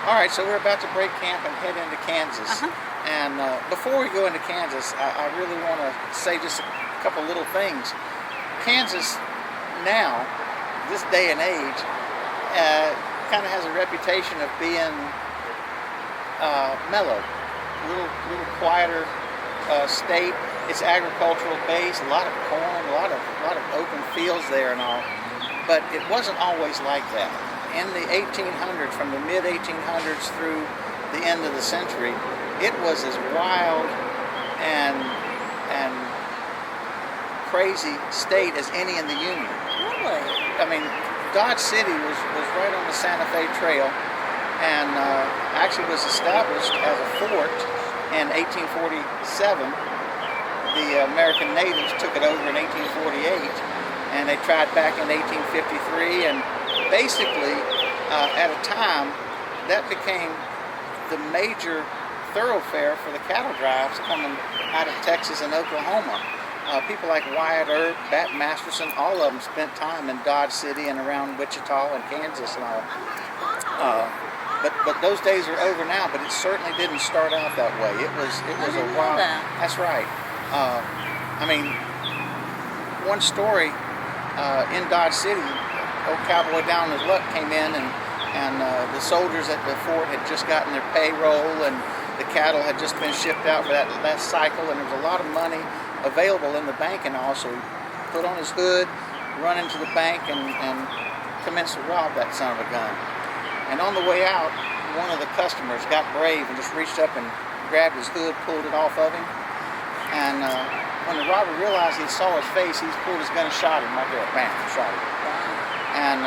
All right, so we're about to break camp and head into Kansas. Uh-huh. And before we go into Kansas, I really want to say just a couple little things. Kansas now, this day and age, kind of has a reputation of being mellow, a little quieter state. It's agricultural based, a lot of corn, a lot of open fields there and all. But it wasn't always like that. In the 1800s, from the mid 1800s through the end of the century, it was as wild and crazy state as any in the Union. Really? I mean, Dodge City was right on the Santa Fe Trail, and actually was established as a fort in 1847. The American natives took it over in 1848, and they tried back in 1853, and basically at a time that became the major thoroughfare for the cattle drives coming out of Texas and Oklahoma. People like Wyatt Earp, Bat Masterson, all of them spent time in Dodge City and around Wichita and Kansas and all. But those days are over now. But it certainly didn't start out that way. It was a wild. That's right. I mean, one story in Dodge City, old cowboy down on his luck came in, and the soldiers at the fort had just gotten their payroll, and the cattle had just been shipped out for that last cycle, and there was a lot of money available in the bank, and also put on his hood, run into the bank, and commenced to rob that son of a gun. And on the way out, one of the customers got brave and just reached up and grabbed his hood, pulled it off of him, and when the robber realized he saw his face, he pulled his gun and shot him right there. Bam, shot him. And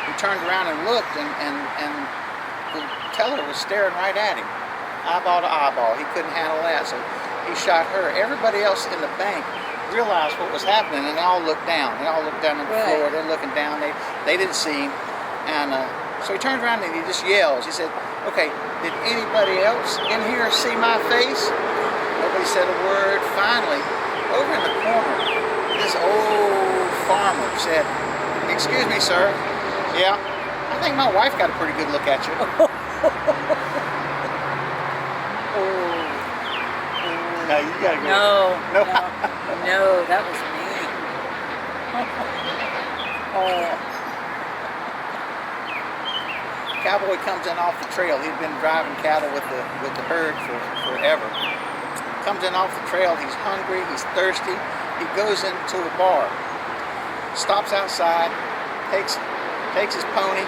he turned around and looked, and the teller was staring right at him, eyeball to eyeball. He couldn't handle that, so he shot her. Everybody else in the bank realized what was happening, and they all looked down. They all looked down on the floor. They're looking down. They didn't see him. And so he turned around and he just yells. He said, "Okay, did anybody else in here see my face?" Nobody said a word. Finally, over in the corner, this old farmer said, "Excuse me, sir. Yeah, I think my wife got a pretty good look at you." No, you gotta go. No, that was me. Cowboy comes in off the trail. He'd been driving cattle with the herd for forever. Comes in off the trail. He's hungry. He's thirsty. He goes into a bar. Stops outside. Takes his pony.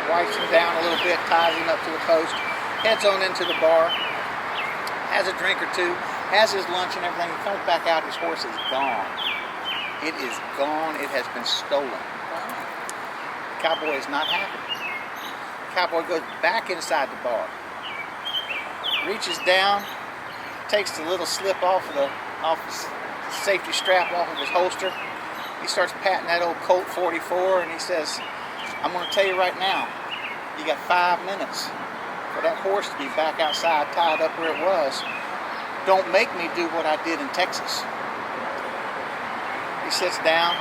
Wipes him down a little bit. Ties him up to a post. Heads on into the bar. Has a drink or two. Has his lunch and everything. He comes back out. His horse is gone. It is gone. It has been stolen. The cowboy is not happy. The cowboy goes back inside the bar. Reaches down. Takes the little slip off the safety strap off of his holster. He starts patting that old Colt 44, and he says, "I'm going to tell you right now, you got 5 minutes for that horse to be back outside tied up where it was. Don't make me do what I did in Texas." He sits down,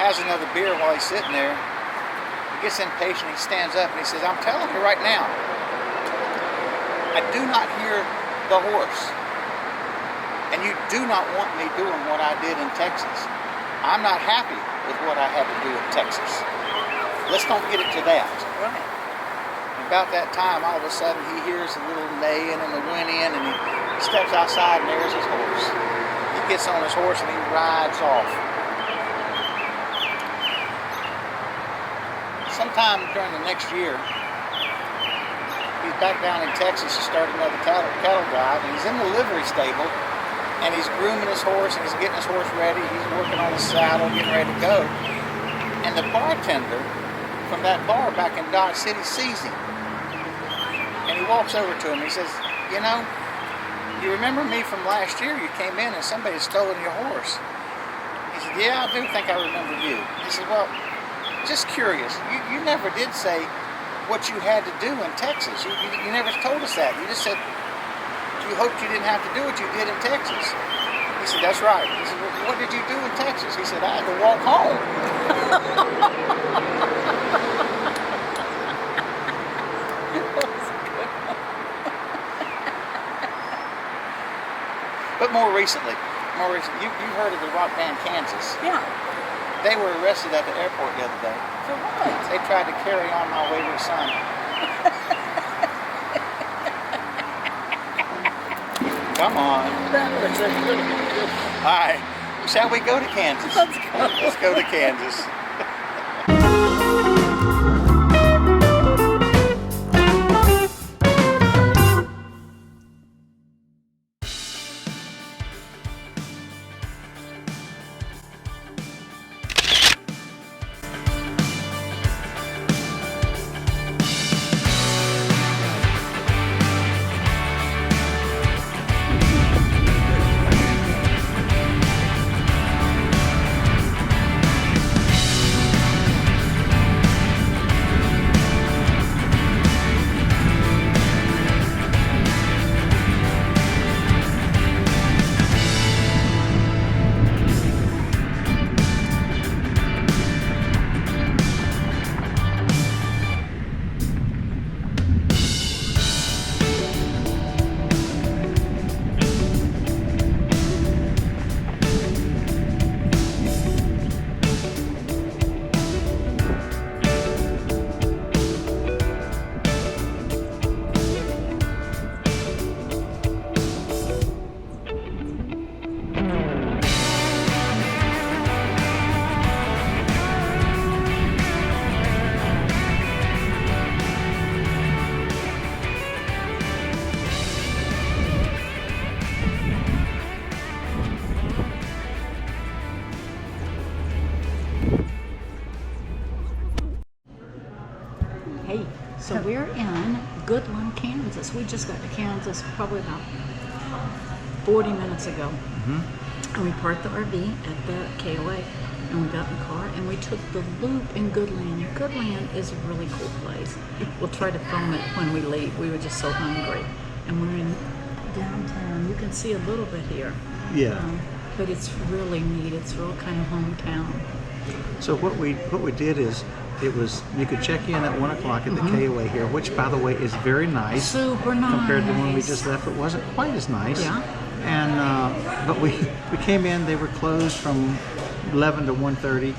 has another beer while he's sitting there. He gets impatient. He stands up and he says, "I'm telling you right now, I do not hear the horse, and you do not want me doing what I did in Texas. I'm not happy with what I had to do in Texas. Let's don't get it to that." Right. About that time, all of a sudden, he hears a little neighing and the whinnying, and he steps outside, and there's his horse. He gets on his horse and he rides off. Sometime during the next year, he's back down in Texas to start another cattle drive, and he's in the livery stable, and he's grooming his horse, and he's getting his horse ready. He's working on his saddle, getting ready to go. And the bartender from that bar back in Dodge City sees him. And he walks over to him. He says, "You know, you remember me from last year? You came in and somebody had stolen your horse." He said, "Yeah, I do think I remember you." He said, "Well, just curious. You never did say what you had to do in Texas. You never told us that. You just said you hoped you didn't have to do what you did in Texas." He said, "That's right." He said, "Well, what did you do in Texas?" He said, "I had to walk home." But more recently, you've heard of the rock band Kansas. Yeah. They were arrested at the airport the other day. For what? They tried to carry on my wayward son. Come on. That was a little bit. All right. Shall we go to Kansas? Let's go. Let's go to Kansas. Hey, so we're in Goodland, Kansas. We just got to Kansas probably about 40 minutes ago. And we parked the RV at the KOA, and we got in the car and we took the loop in Goodland. Goodland is a really cool place. We'll try to film it when we leave. We were just so hungry. And we're in downtown. You can see a little bit here. Yeah. But it's really neat. It's real kind of hometown. So what we did is you could check in at 1 o'clock at the KOA here, which by the way is very nice. Super nice. Compared to when we just left, it wasn't quite as nice. Yeah. And but we came in. They were closed from 11 to 1:30,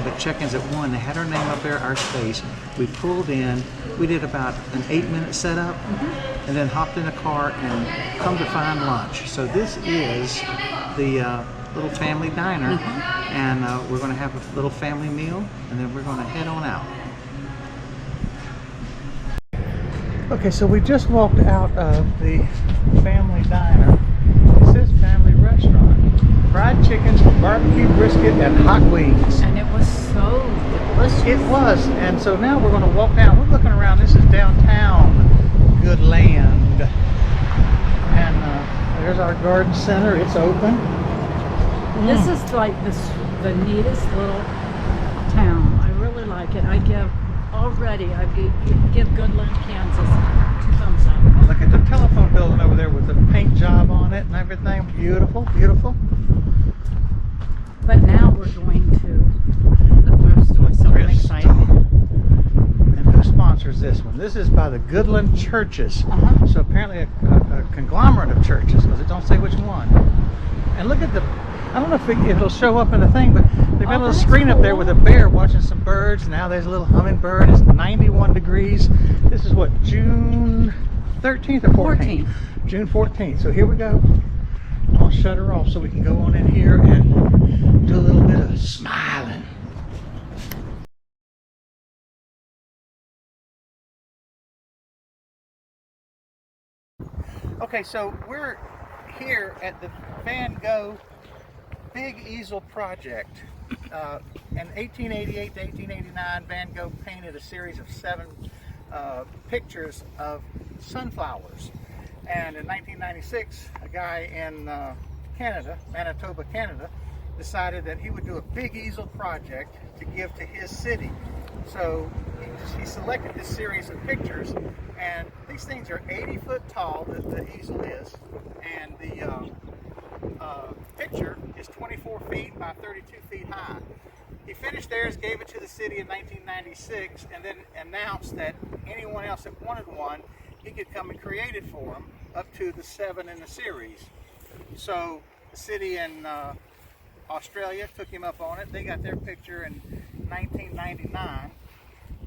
but check-ins at 1. They had our name up there, our space. We pulled in. We did about an 8-minute setup, and then hopped in a car and come to find lunch. So this is the little family diner, and we're going to have a little family meal, and then we're going to head on out. Okay, so we just walked out of the family diner. It says family restaurant. Fried chicken, barbecue brisket, and hot wings. And it was so delicious. It was, and so now we're going to walk down. We're looking around. This is downtown Goodland, and there's our garden center. It's open. This is like the neatest little town. I really like it. I give Goodland, Kansas 2 thumbs up. Look at the telephone building over there with the paint job on it and everything. Beautiful, beautiful. But now we're going to the thrift store, so I'm excited. And who sponsors this one? This is by the Goodland Churches. So apparently a conglomerate of churches, because it don't say which one. And look at I don't know if it'll show up in the thing, but they've got a little screen up there with a bear watching some birds. Now there's a little hummingbird. It's 91 degrees. This is what, June 13th or 14th? June 14th. So here we go. I'll shut her off so we can go on in here and do a little bit of smiling. Okay, so we're here at the Van Gogh Big Easel Project. In 1888 to 1889, Van Gogh painted a series of 7 pictures of sunflowers. And in 1996, a guy in Canada, Manitoba, Canada, decided that he would do a big easel project to give to his city. So he selected this series of pictures, and these things are 80 foot tall, the easel is, and the picture is 24 feet by 32 feet high. He finished theirs, gave it to the city in 1996, and then announced that anyone else that wanted one, he could come and create it for them, up to the 7 in the series. So the city in Australia took him up on it. They got their picture in 1999.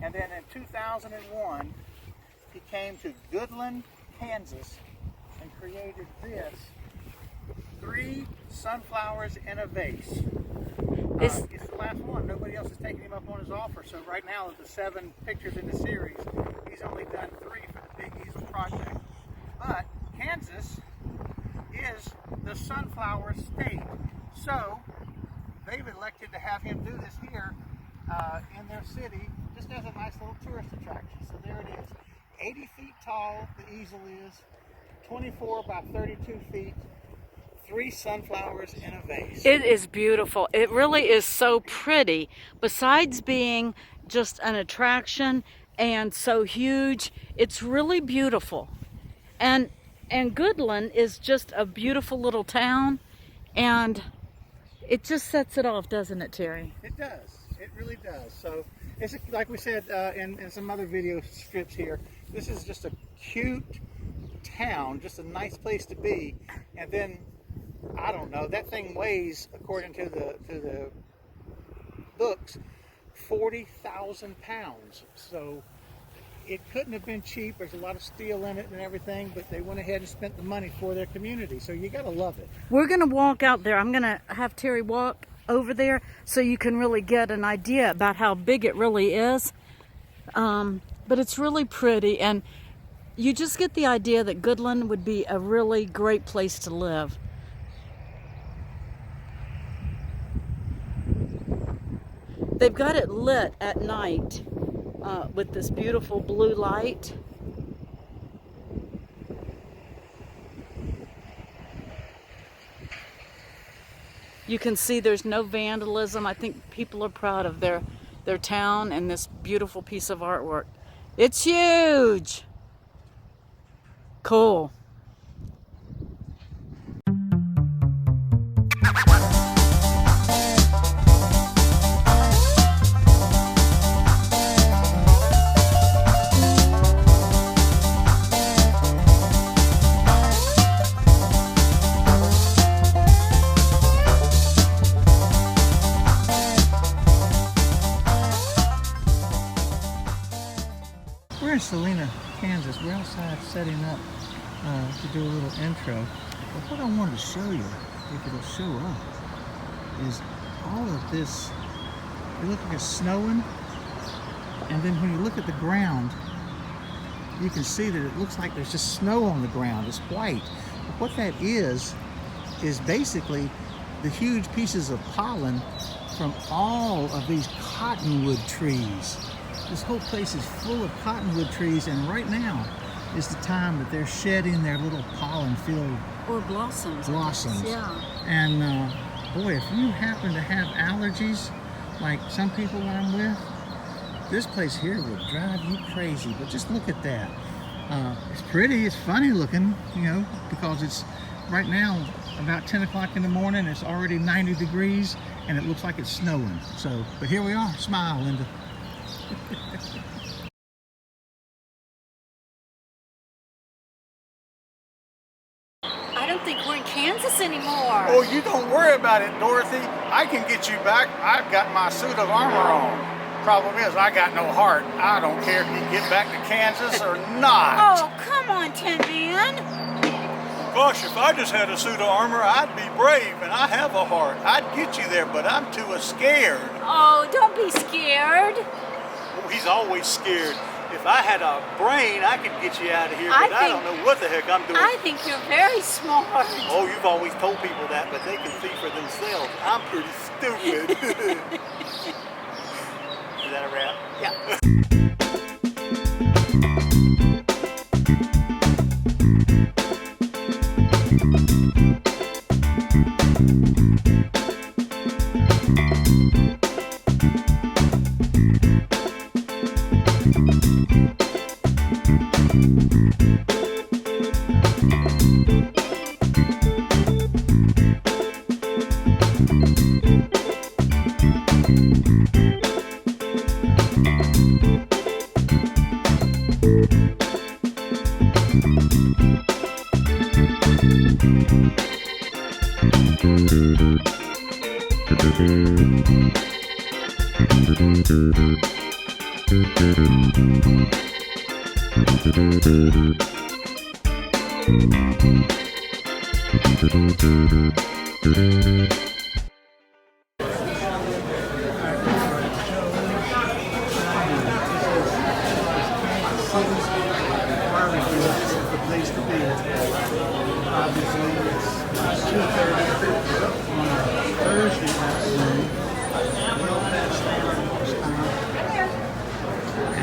And then in 2001, he came to Goodland, Kansas, and created this 3 sunflowers in a vase. It's the last one. Nobody else is taking him up on his offer. So right now, of the 7 pictures in the series, he's only done 3 for the Big Easel project. But Kansas is the sunflower state. So they've elected to have him do this here in their city, just as a nice little tourist attraction. So there it is. 80 feet tall, the easel is. 24 by 32 feet. 3 sunflowers in a vase. It is beautiful. It really is so pretty. Besides being just an attraction and so huge, it's really beautiful. And Goodland is just a beautiful little town, and it just sets it off, doesn't it, Terry? It does. It really does. So it's like we said in some other video strips here. This is just a cute town, just a nice place to be, and then. I don't know. That thing weighs, according to the books, 40,000 pounds. So it couldn't have been cheap. There's a lot of steel in it and everything, but they went ahead and spent the money for their community. So you got to love it. We're going to walk out there. I'm going to have Terry walk over there so you can really get an idea about how big it really is. But it's really pretty, and you just get the idea that Goodland would be a really great place to live. They've got it lit at night with this beautiful blue light. You can see there's no vandalism. I think people are proud of their town and this beautiful piece of artwork. It's huge. Cool. We're in Salina, Kansas. We're outside setting up to do a little intro. But what I wanted to show you, if it'll show up, is all of this. It looks like it's snowing, and then when you look at the ground, you can see that it looks like there's just snow on the ground. It's white. But what that is basically the huge pieces of pollen from all of these cottonwood trees. This whole place is full of cottonwood trees, and right now is the time that they're shedding their little pollen-filled Or blossoms. Yeah. And boy, if you happen to have allergies, like some people that I'm with, this place here will drive you crazy. But just look at that. It's pretty, it's funny looking, you know, because it's right now about 10 o'clock in the morning. It's already 90 degrees, and it looks like it's snowing. So, but here we are. Smile, Linda. I don't think we're in Kansas anymore. Oh, you don't worry about it, Dorothy. I can get you back. I've got my suit of armor on. Problem is, I got no heart. I don't care if you get back to Kansas or not. Oh, come on, Tin Man. Gosh, if I just had a suit of armor, I'd be brave, and I have a heart. I'd get you there, but I'm too scared. Oh, don't be scared. Oh, he's always scared. If I had a brain, I could get you out of here, but I don't know what the heck I'm doing. I think you're very smart. Oh, you've always told people that, but they can see for themselves. I'm pretty stupid. Is that a wrap? Yeah.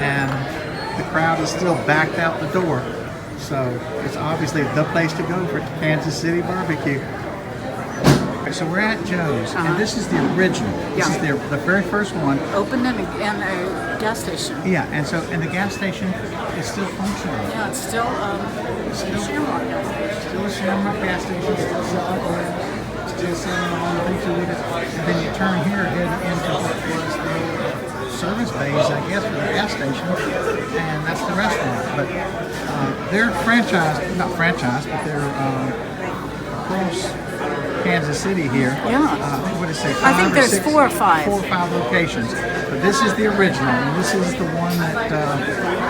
And the crowd is still backed out the door, so it's obviously the place to go for Kansas City barbecue. Okay, so we're at Joe's, and this is the original. This is the very first one. Opened in a gas station. Yeah, and the gas station is still functional. Yeah, it's still Shamrock gas station. Still a Shamrock gas station, still selling oil, still selling all the things with it. And then you turn here, head into what was the service bays, I guess, for the gas station, and that's the restaurant. But they're franchised, not franchised, but they're across Kansas City here. Yeah. What did it say? I think there's 4 or 5. 4 or 5 locations. But this is the original, and this is the one that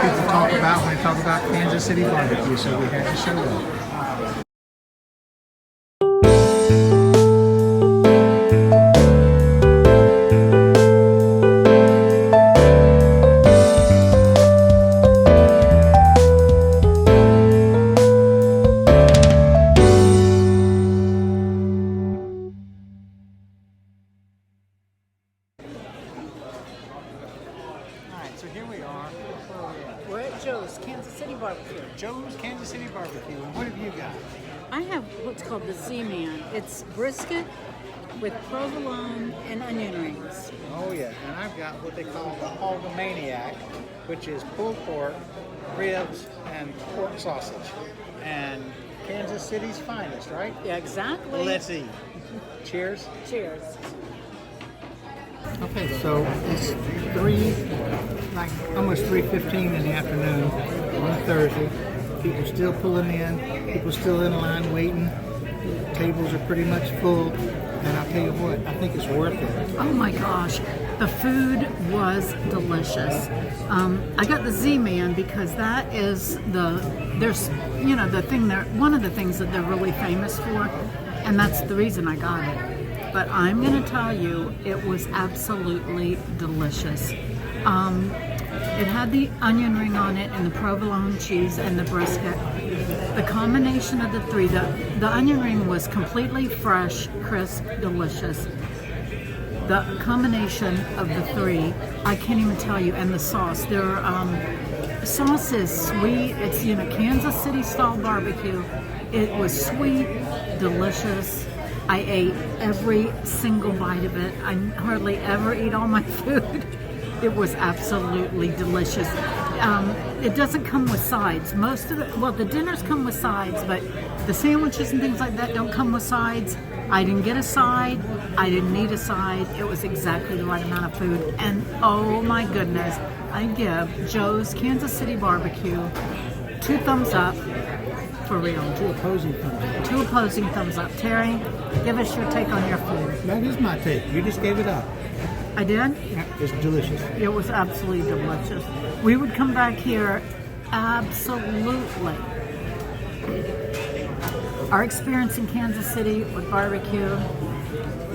people talk about when they talk about Kansas City barbecue, so we had to show that. So here we are. We're at Joe's Kansas City Barbecue. Joe's Kansas City Barbecue. And what have you got? I have what's called the Z-Man. It's brisket with provolone and onion rings. Oh yeah, and I've got what they call the Hulkamaniac, which is pulled pork, ribs, and pork sausage. And Kansas City's finest, right? Yeah, exactly. Let's eat. Cheers. Cheers. Okay, so it's almost 3:15 in the afternoon on a Thursday. People still pulling in. People still in line waiting. Tables are pretty much full. And I'll tell you what, I think it's worth it. Oh my gosh, the food was delicious. I got the Z-Man because that is one of the things that they're really famous for, and that's the reason I got it. But I'm going to tell you, it was absolutely delicious. It had the onion ring on it and the provolone cheese and the brisket. The combination of the three, the onion ring was completely fresh, crisp, delicious. The combination of the three, I can't even tell you, and the sauce. Their sauce is sweet. It's Kansas City style barbecue. It was sweet, delicious. I ate every single bite of it. I hardly ever eat all my food. It was absolutely delicious. It doesn't come with sides. The dinners come with sides, but the sandwiches and things like that don't come with sides. I didn't get a side. I didn't need a side. It was exactly the right amount of food. And oh my goodness, I give Joe's Kansas City Barbecue 2 thumbs up. For real. 2 opposing thumbs up. 2 opposing thumbs up. Terry, give us your take on your food. That is my take. You just gave it up. I did? Yeah, it's delicious. It was absolutely delicious. We would come back here absolutely. Our experience in Kansas City with barbecue,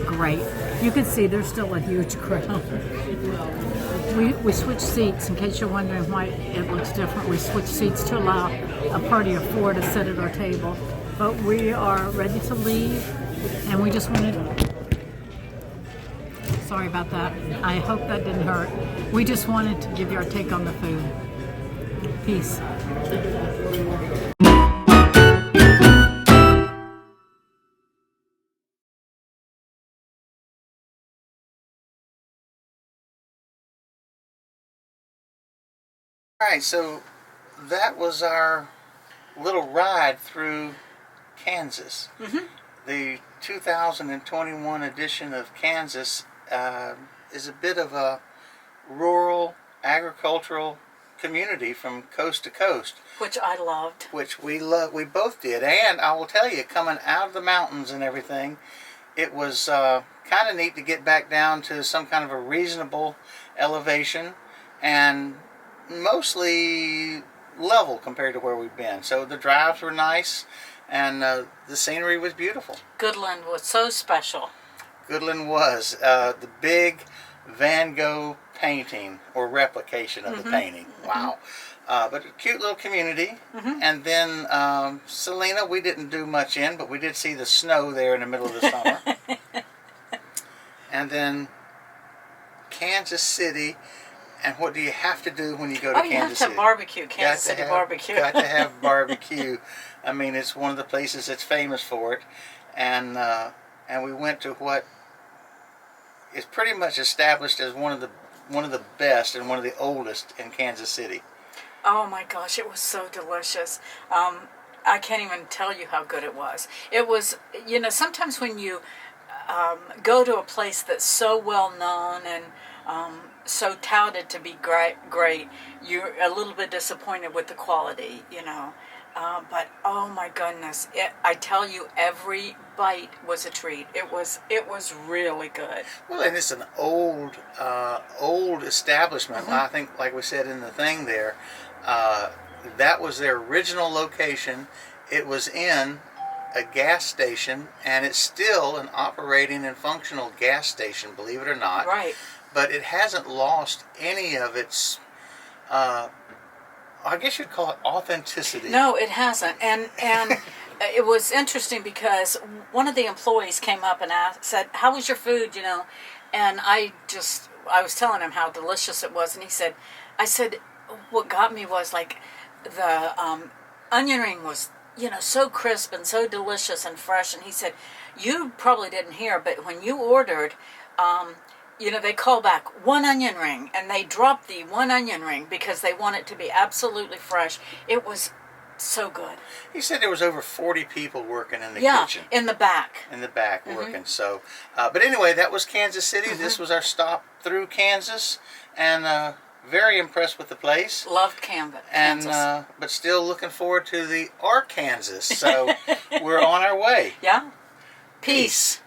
great. You can see there's still a huge crowd. We switched seats, in case you're wondering why it looks different. We switched seats to allow a party of 4 to sit at our table. But we are ready to leave, and we just wanted... Sorry about that. I hope that didn't hurt. We just wanted to give you our take on the food. Peace. Alright, so that was our little ride through Kansas. Mm-hmm. The 2021 edition of Kansas is a bit of a rural, agricultural community from coast to coast. Which I loved. Which we both did. And I will tell you, coming out of the mountains and everything, it was kind of neat to get back down to some kind of a reasonable elevation and mostly level compared to where we've been. So the drives were nice and the scenery was beautiful. Goodland was so special. Goodland was the big Van Gogh painting or replication of the painting. Wow. But a cute little community. And then Salina, we didn't do much in, but we did see the snow there in the middle of the summer. And then Kansas City. And what do you have to do when you go to Kansas City? You have to have barbecue, Kansas City barbecue. Got to have barbecue. I mean, it's one of the places that's famous for it. And we went to what is pretty much established as one of the best and one of the oldest in Kansas City. Oh my gosh, it was so delicious. I can't even tell you how good it was. It was, you know, sometimes when you go to a place that's so well known and so touted to be great, you're a little bit disappointed with the quality, you know. But oh my goodness, I tell you, every bite was a treat. It was really good. Well, and it's an old establishment. I think, like we said in the thing there, that was their original location. It was in a gas station, and it's still an operating and functional gas station, believe it or not. Right. But it hasn't lost any of its, I guess you'd call it authenticity. No, it hasn't. And it was interesting because one of the employees came up and said, "How was your food?" You know, and I was telling him how delicious it was, and I said, what got me was like the onion ring was, you know, so crisp and so delicious and fresh. And he said, "You probably didn't hear, but when you ordered, you know, they call back one onion ring, and they drop the one onion ring because they want it to be absolutely fresh." It was so good. He said there was over 40 people working in the kitchen. Yeah, in the back. In the back working. So, but anyway, that was Kansas City. This was our stop through Kansas, and very impressed with the place. Loved Kansas. And but still looking forward to the Arkansas. So we're on our way. Yeah. Peace.